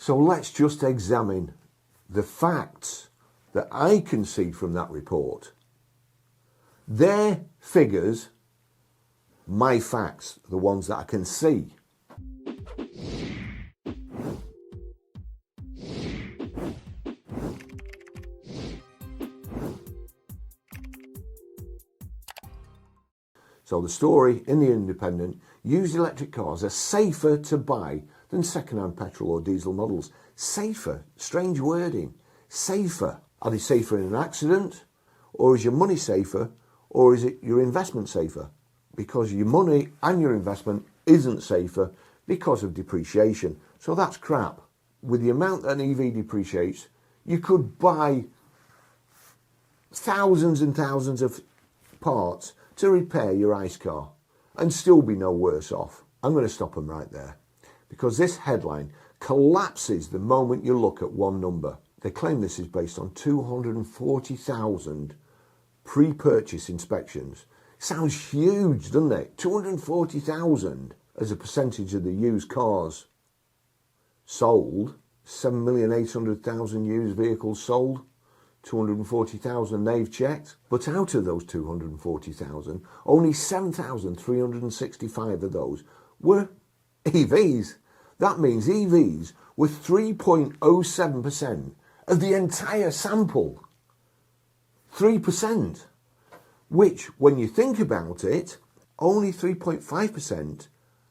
So let's just examine the facts that I can see from that report. Their figures, my facts, the ones that I can see. So the story in the Independent, used electric cars are safer to buy than second-hand petrol or diesel models. Safer, strange wording, safer. Are they safer in an accident? Or is your money safer? Or is it your investment safer? Because your money and your investment isn't safer because of depreciation. So that's crap. With the amount that an EV depreciates, you could buy thousands and thousands of parts to repair your ICE car and still be no worse off. I'm going to stop them right there because this headline collapses the moment you look at one number. They claim this is based on 240,000 pre-purchase inspections. Sounds huge, doesn't it? 240,000 as a percentage of the used cars sold. 7,800,000 used vehicles sold. 240,000 they've checked. But out of those 240,000, only 7,365 of those were EVs. That means EVs were 3.07% of the entire sample. 3%. Which, when you think about it, only 3.5%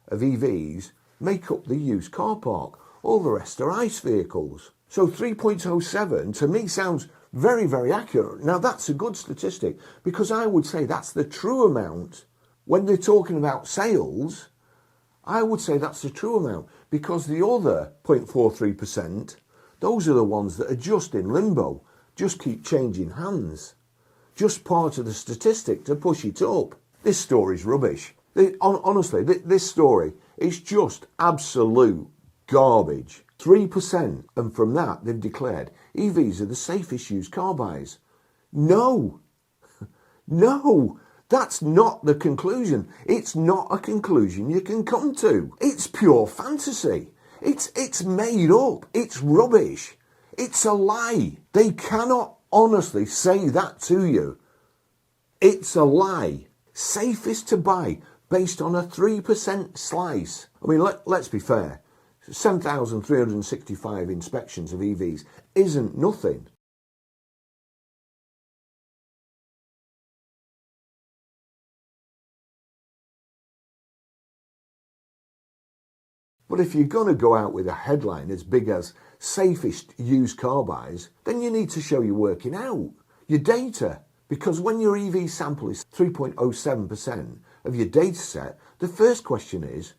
of EVs make up the used car park. All the rest are ICE vehicles. So 3.07 to me sounds very, very accurate. Now that's a good statistic because I would say that's the true amount. When they're talking about sales, I would say that's the true amount because the other 0.43%, those are the ones that are just in limbo, just keep changing hands. Just part of the statistic to push it up. This story's rubbish. Honestly, this story is just absolute garbage. 3%, and from that they've declared EVs are the safest used car buys. No, no, that's not the conclusion. It's not a conclusion you can come to. It's pure fantasy. It's made up. It's rubbish. It's a lie. They cannot honestly say that to you. It's a lie. Safest to buy based on a 3% slice. I mean, let's be fair. 7,365 inspections of EVs isn't nothing. But if you're going to go out with a headline as big as safest used car buys, then you need to show you're working out your data. Because when your EV sample is 3.07% of your data set, the first question is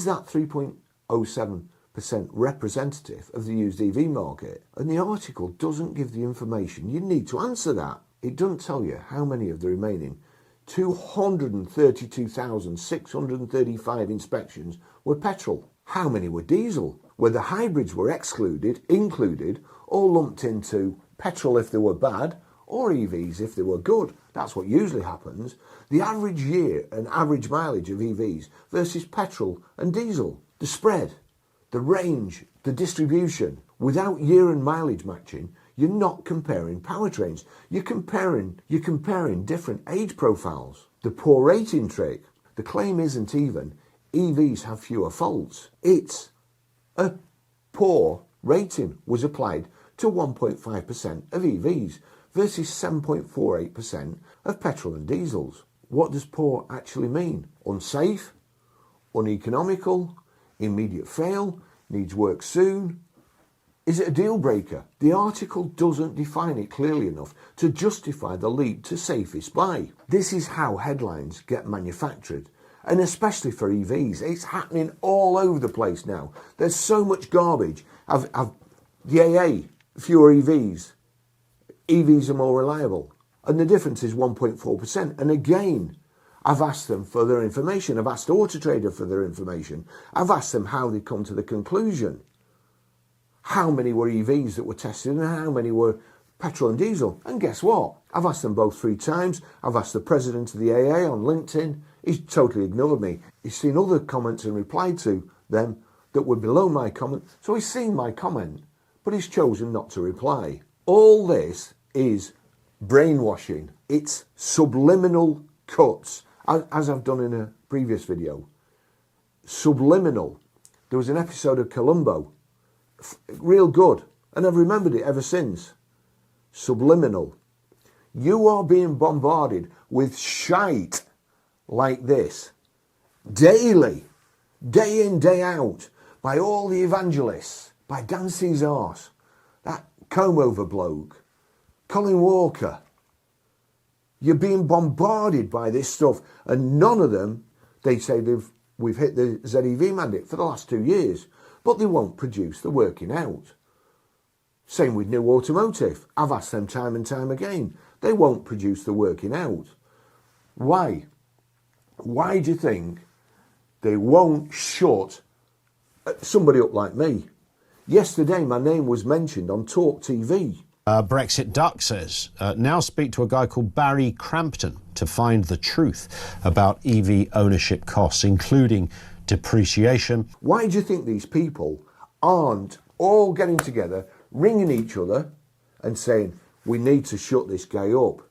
that 3.07% representative of the used EV market? And the article doesn't give the information you need to answer that. It doesn't tell you how many of the remaining 232,635 inspections were petrol. How many were diesel? Whether hybrids were excluded, included, or lumped into petrol if they were bad, or EVs if they were good. That's what usually happens. The average year and average mileage of EVs versus petrol and diesel. The spread, the range, the distribution. Without year and mileage matching, you're not comparing powertrains. You're comparing different age profiles. The poor rating trick. The claim isn't even EVs have fewer faults. It's a poor rating was applied to 1.5% of EVs versus 7.48% of petrol and diesels. What does poor actually mean? Unsafe? Uneconomical? Immediate fail? Needs work soon? Is it a deal breaker? The article doesn't define it clearly enough to justify the leap to safest buy. This is how headlines get manufactured, and especially for EVs. It's happening all over the place now. There's so much garbage. The AA, fewer EVs. EVs are more reliable. And the difference is 1.4%. And again, I've asked them for their information. I've asked Auto Trader for their information. I've asked them how they come to the conclusion. How many were EVs that were tested and how many were petrol and diesel? And guess what? I've asked them both 3 times. I've asked the president of the AA on LinkedIn. He's totally ignored me. He's seen other comments and replied to them, that were below my comment. So he's seen my comment, but he's chosen not to reply. All this is brainwashing. It's subliminal cuts, as I've done in a previous video. Subliminal. There was an episode of Columbo, real good, and I've remembered it ever since. Subliminal. You are being bombarded with shite like this daily, day in, day out, by all the evangelists, by Dan Cesars, that comb-over bloke, Colin Walker. You're being bombarded by this stuff, and none of them, they say we've hit the ZEV mandate for the last 2 years, but they won't produce the working out. Same with New Automotive. I've asked them time and time again. They won't produce the working out. Why? Why do you think they won't shut somebody up like me? Yesterday, my name was mentioned on Talk TV. Brexit Duck says, now speak to a guy called Barrie Crampton to find the truth about EV ownership costs, including depreciation. Why do you think these people aren't all getting together, ringing each other and saying, we need to shut this guy up.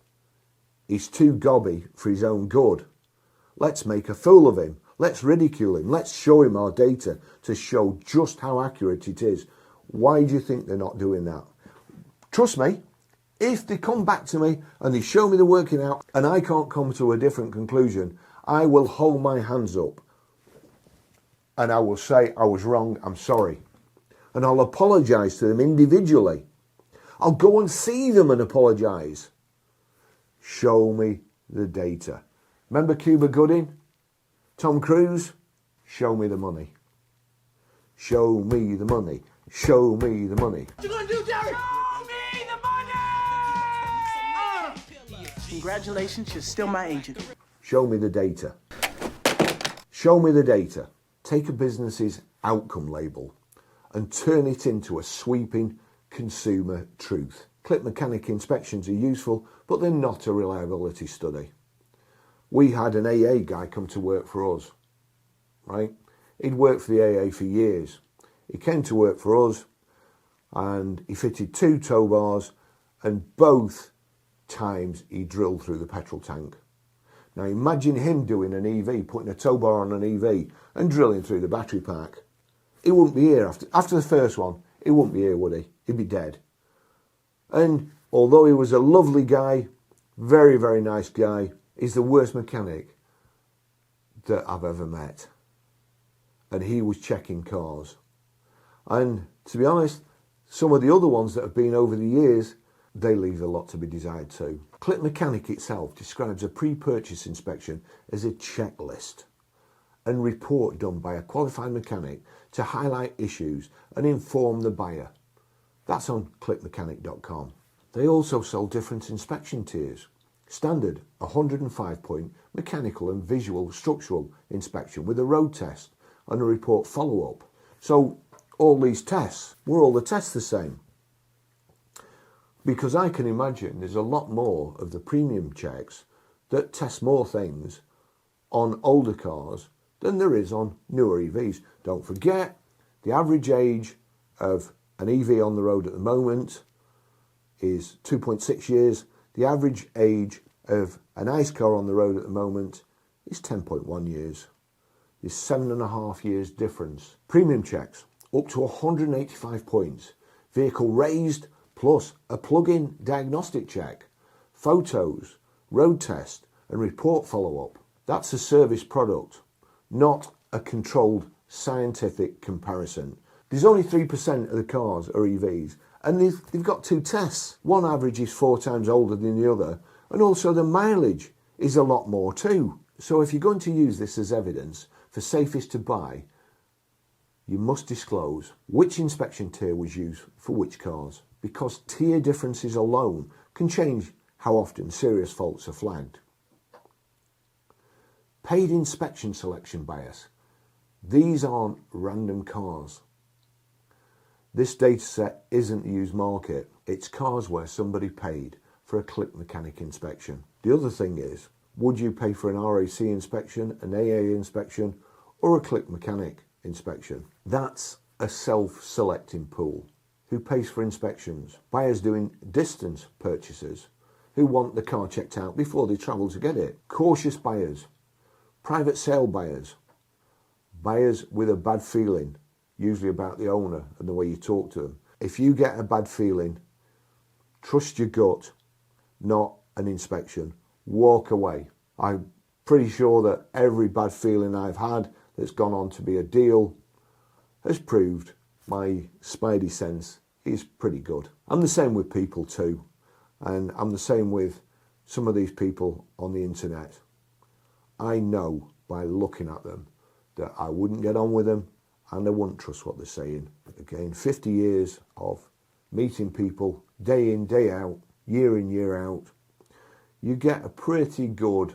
He's too gobby for his own good. Let's make a fool of him. Let's ridicule him. Let's show him our data to show just how accurate it is. Why do you think they're not doing that? Trust me, if they come back to me and they show me the working out and I can't come to a different conclusion, I will hold my hands up and I will say I was wrong, I'm sorry. And I'll apologise to them individually. I'll go and see them and apologise. Show me the data. Remember Cuba Gooding? Tom Cruise? Show me the money. Show me the money. Show me the money. What you gonna do, Jerry? Show me the money! Congratulations, you're still my agent. Show me the data. Show me the data. Take a business's outcome label and turn it into a sweeping consumer truth. Click mechanic inspections are useful, but they're not a reliability study. We had an AA guy come to work for us, right? He'd worked for the AA for years. He came to work for us and he fitted 2 tow bars, and both times he drilled through the petrol tank. Now imagine him doing an EV, putting a tow bar on an EV and drilling through the battery pack. He wouldn't be here after the first one. He wouldn't be here, would he? He'd be dead. And although he was a lovely guy, very, very nice guy, he's the worst mechanic that I've ever met. And he was checking cars. And to be honest, some of the other ones that have been over the years, they leave a lot to be desired too. Click Mechanic itself describes a pre-purchase inspection as a checklist and report done by a qualified mechanic to highlight issues and inform the buyer. That's on clickmechanic.com. They also sell different inspection tiers. Standard 105-point mechanical and visual structural inspection with a road test and a report follow-up. So all these tests, were all the tests the same? Because I can imagine there's a lot more of the premium checks that test more things on older cars than there is on newer EVs. Don't forget, the average age of an EV on the road at the moment is 2.6 years. The average age of an ICE car on the road at the moment is 10.1 years. There's 7.5 years difference. Premium checks, up to 185 points. Vehicle raised, plus a plug-in diagnostic check, photos, road test and report follow-up. That's a service product, not a controlled scientific comparison. There's only 3% of the cars are EVs, and they've got 2 tests. One average is 4 times older than the other, and also the mileage is a lot more too. So if you're going to use this as evidence for safest to buy, you must disclose which inspection tier was used for which cars, because tier differences alone can change how often serious faults are flagged. Paid inspection selection bias. These aren't random cars. This data set isn't used market. It's cars where somebody paid for a click mechanic inspection. The other thing is, would you pay for an RAC inspection, an AA inspection, or a click mechanic? inspection. That's a self-selecting pool. Who pays for inspections? Buyers doing distance purchases who want the car checked out before they travel to get it. Cautious buyers, private sale buyers, buyers with a bad feeling, usually about the owner and the way you talk to them. If you get a bad feeling, trust your gut, not an inspection. Walk away. I'm pretty sure that every bad feeling I've had that's gone on to be a deal has proved my spidey sense is pretty good. I'm the same with people too, and I'm the same with some of these people on the internet. I know by looking at them that I wouldn't get on with them and I wouldn't trust what they're saying. Again, 50 years of meeting people day in, day out, year in, year out, you get a pretty good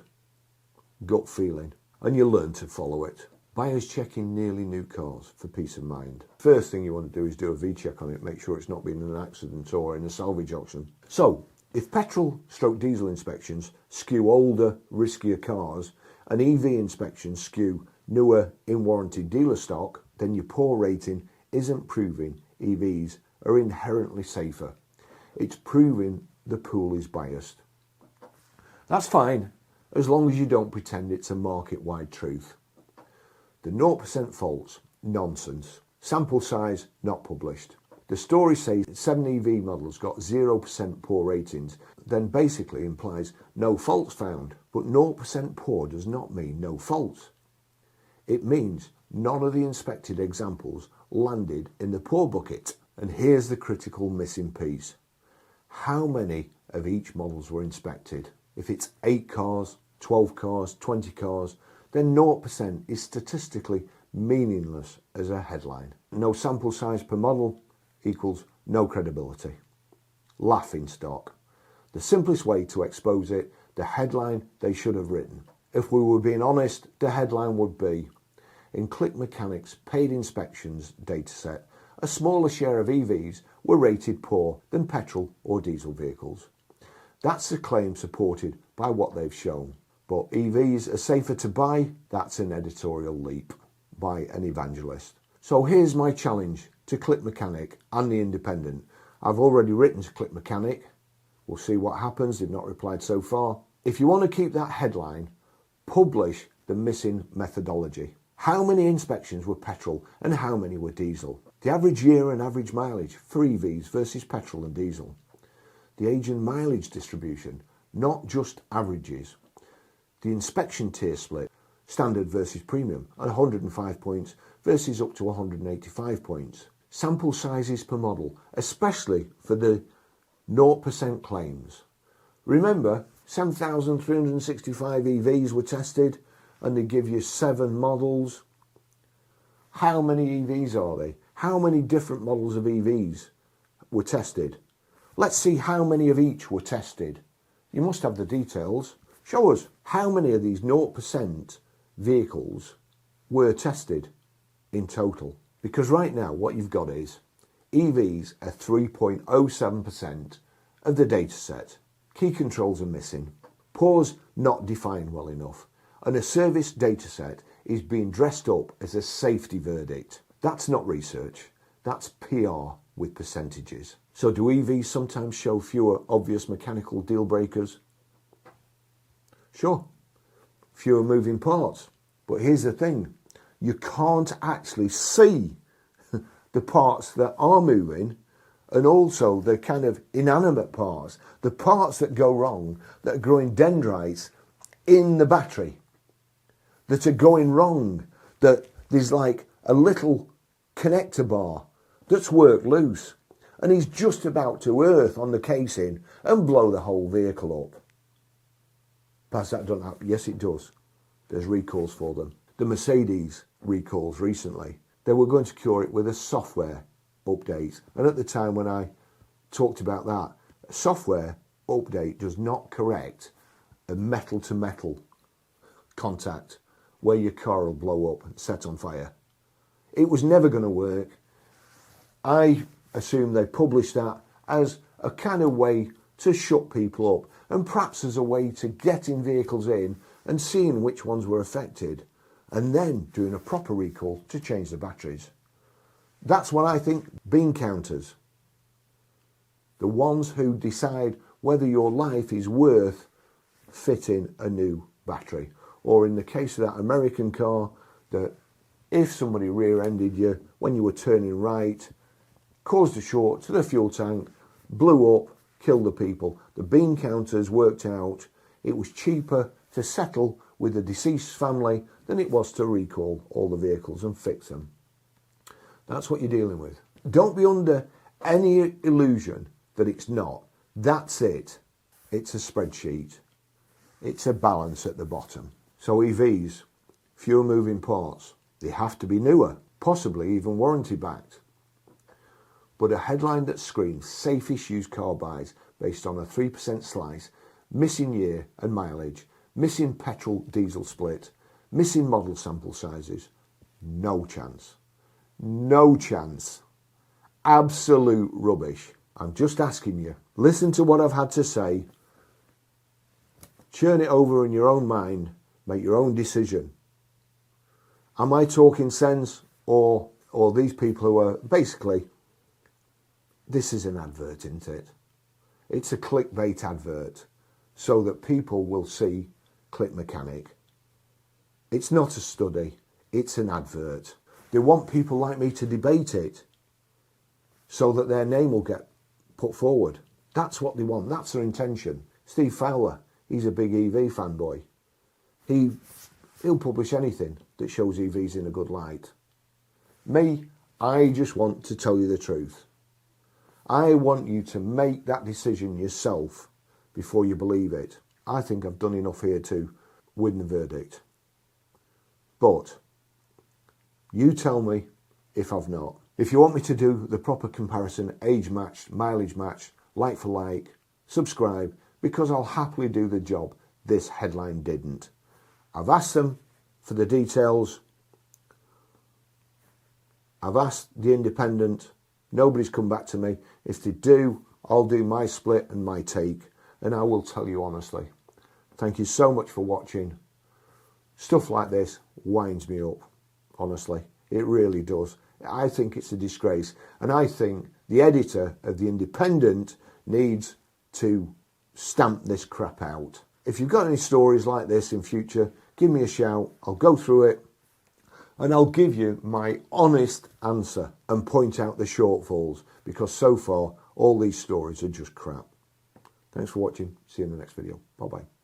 gut feeling and you learn to follow it. Buyers checking nearly new cars for peace of mind. First thing you want to do is do a V-check on it, make sure it's not been in an accident or in a salvage auction. So, if petrol/diesel inspections skew older, riskier cars, and EV inspections skew newer, in-warranty dealer stock, then your poor rating isn't proving EVs are inherently safer. It's proving the pool is biased. That's fine, as long as you don't pretend it's a market-wide truth. The 0% faults, nonsense. Sample size, not published. The story says 7 EV models got 0% poor ratings, then basically implies no faults found. But 0% poor does not mean no faults. It means none of the inspected examples landed in the poor bucket. And here's the critical missing piece. How many of each models were inspected? If it's 8 cars, 12 cars, 20 cars, then 0% is statistically meaningless as a headline. No sample size per model equals no credibility. Laughing stock. The simplest way to expose it, the headline they should have written. If we were being honest, the headline would be, in Click Mechanics' paid inspections dataset, a smaller share of EVs were rated poor than petrol or diesel vehicles. That's a claim supported by what they've shown. But EVs are safer to buy, that's an editorial leap by an evangelist. So here's my challenge to Click Mechanic and The Independent. I've already written to Click Mechanic. We'll see what happens. They've not replied so far. If you want to keep that headline, publish the missing methodology. How many inspections were petrol and how many were diesel? The average year and average mileage for EVs versus petrol and diesel. The age and mileage distribution, not just averages. The inspection tier split, standard versus premium, at 105 points versus up to 185 points. Sample sizes per model, especially for the 0% claims. Remember, 7,365 EVs were tested and they give you 7 models. How many EVs are they? How many different models of EVs were tested? Let's see how many of each were tested. You must have the details. Show us how many of these 0% vehicles were tested in total. Because right now what you've got is EVs are 3.07% of the data set. Key controls are missing. Poor's not defined well enough. And a service data set is being dressed up as a safety verdict. That's not research. That's PR with percentages. So do EVs sometimes show fewer obvious mechanical deal breakers? Sure, fewer moving parts. But here's the thing, you can't actually see the parts that are moving and also the kind of inanimate parts, the parts that go wrong, that are growing dendrites in the battery, that are going wrong, that there's like a little connector bar that's worked loose and he's just about to earth on the casing and blow the whole vehicle up. Perhaps that doesn't happen. Yes, it does. There's recalls for them. The Mercedes recalls recently, they were going to cure it with a software update. And at the time when I talked about that, a software update does not correct a metal-to-metal contact where your car will blow up and set on fire. It was never going to work. I assume they published that as a kind of way to shut people up and perhaps as a way to getting vehicles in and seeing which ones were affected and then doing a proper recall to change the batteries. That's what I think bean counters, the ones who decide whether your life is worth fitting a new battery. Or in the case of that American car, that if somebody rear-ended you when you were turning right, caused a short to the fuel tank, blew up, killed the people, the bean counters worked out it was cheaper to settle with the deceased family than it was to recall all the vehicles and fix them. That's what you're dealing with. Don't be under any illusion that it's not. That's it. It's a spreadsheet. It's a balance at the bottom. So EVs, fewer moving parts. They have to be newer, possibly even warranty backed. But a headline that screams safest used car buys based on a 3% slice, missing year and mileage, missing petrol diesel split, missing model sample sizes. No chance. No chance. Absolute rubbish. I'm just asking you, listen to what I've had to say, churn it over in your own mind, make your own decision. Am I talking sense, or these people who are basically, this is an advert, isn't it? It's a clickbait advert so that people will see Click Mechanic. It's not a study, it's an advert. They want people like me to debate it so that their name will get put forward. That's what they want, that's their intention. Steve Fowler, he's a big EV fanboy. He'll publish anything that shows EVs in a good light. Me, I just want to tell you the truth. I want you to make that decision yourself before you believe it. I think I've done enough here to win the verdict. But you tell me if I've not. If you want me to do the proper comparison, age matched, mileage matched, like for like, subscribe, because I'll happily do the job this headline didn't. I've asked them for the details. I've asked the Independent. Nobody's come back to me. If they do, I'll do my split and my take, and I will tell you honestly. Thank you so much for watching. Stuff like this winds me up, honestly. It really does. I think it's a disgrace, and I think the editor of the Independent needs to stamp this crap out. If you've got any stories like this in future, give me a shout. I'll go through it and I'll give you my honest answer and point out the shortfalls, because so far all these stories are just crap. Thanks for watching. See you in the next video. Bye bye.